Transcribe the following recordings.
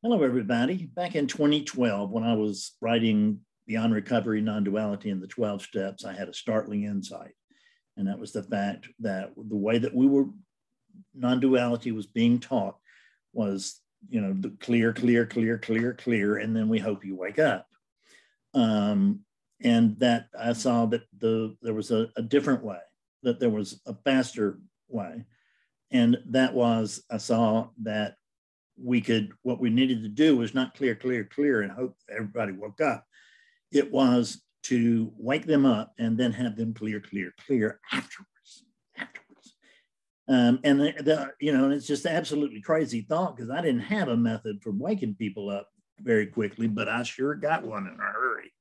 Hello, everybody. Back in 2012, when I was writing Beyond Recovery, Non-Duality, and the 12 Steps, I had a startling insight. And that was the fact that the way that non-duality was being taught was, the clear, clear, clear, clear, clear, and then we hope you wake up. And that I saw that there was a different way, that there was a faster way. And that was, I saw that what we needed to do was not clear, clear, clear and hope everybody woke up. It was to wake them up and then have them clear, clear, clear afterwards. And it's just absolutely crazy thought, because I didn't have a method for waking people up very quickly, but I sure got one in a hurry.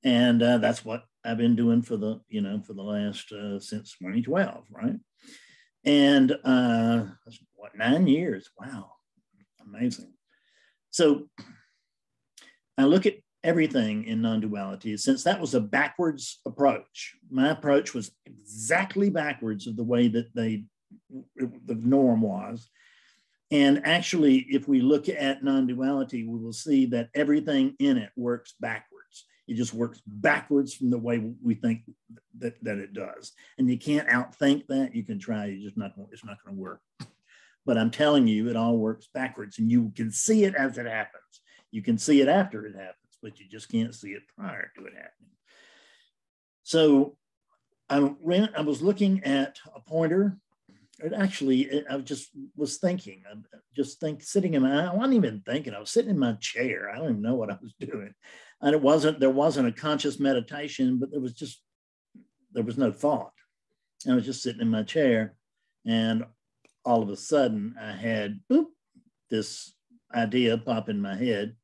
And that's what I've been doing for the last, since 2012, right? And 9 years, wow. Amazing. So I look at everything in non-duality, since that was a backwards approach. My approach was exactly backwards of the way that the norm was. And actually, if we look at non-duality, we will see that everything in it works backwards. It just works backwards from the way we think that it does. And you can't outthink that. You can try, it's not going to work. But I'm telling you, it all works backwards, and you can see it as it happens. You can see it after it happens, but you just can't see it prior to it happening. So I was looking at a pointer. I just was thinking, sitting I wasn't even thinking, I was sitting in my chair. I don't even know what I was doing. And there wasn't a conscious meditation, but there was no thought. I was just sitting in my chair, and all of a sudden I had this idea pop in my head,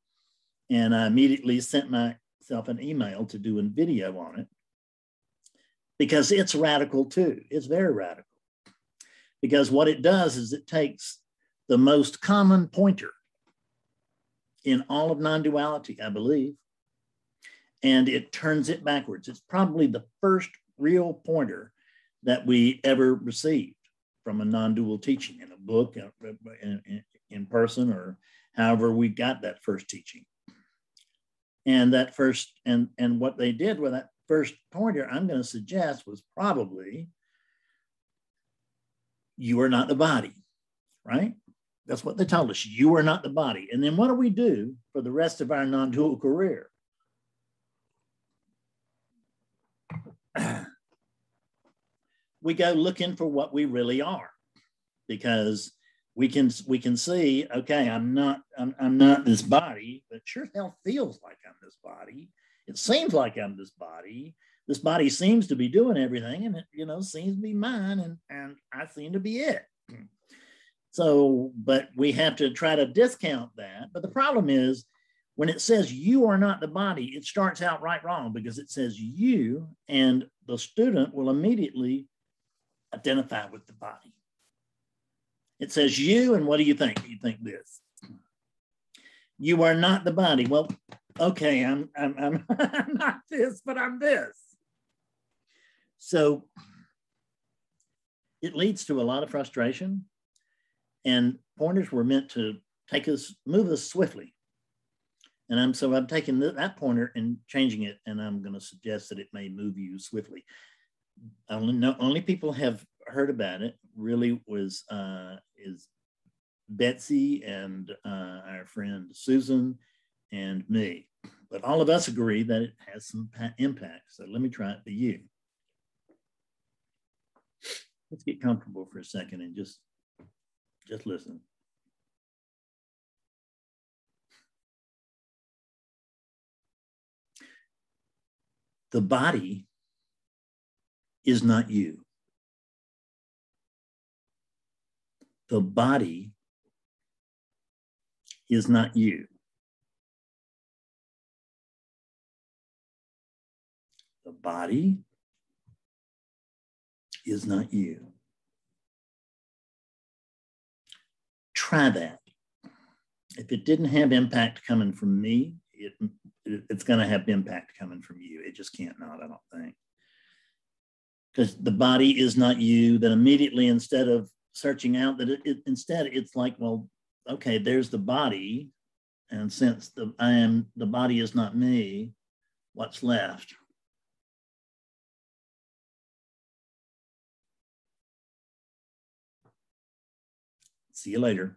and I immediately sent myself an email to do a video on it, because it's radical too. It's very radical, because what it does is it takes the most common pointer in all of non-duality, I believe, and it turns it backwards. It's probably the first real pointer that we ever received from a non-dual teaching, in a book, in person, or however we got that first teaching. And that first, and what they did with that first pointer, I'm going to suggest, was probably, you are not the body, right? That's what they told us. You are not the body. And then what do we do for the rest of our non-dual career? We go looking for what we really are, because we can see, okay, I'm not this body, but sure hell feels like I'm this body. It seems like I'm this body. This body seems to be doing everything, and it seems to be mine, and I seem to be it. So, but we have to try to discount that. But the problem is, when it says you are not the body, it starts out right wrong, because it says you, and the student will immediately identify with the body. It says you, and what do you think? You think this. You are not the body. Well, okay, I'm not this, but I'm this. So it leads to a lot of frustration, and pointers were meant to move us swiftly. And so I'm taking that pointer and changing it, and I'm going to suggest that it may move you swiftly. Only people have heard about it really is Betsy and our friend Susan and me. But all of us agree that it has some impact. So let me try it for you. Let's get comfortable for a second and just listen. The body is not you. The body is not you. The body is not you. Try that. If it didn't have impact coming from me, it's going to have impact coming from you. It just can't not, I don't think. Because the body is not you, then immediately, instead of searching out that instead it's like, well, okay, there's the body, And since the body is not me, what's left? See you later.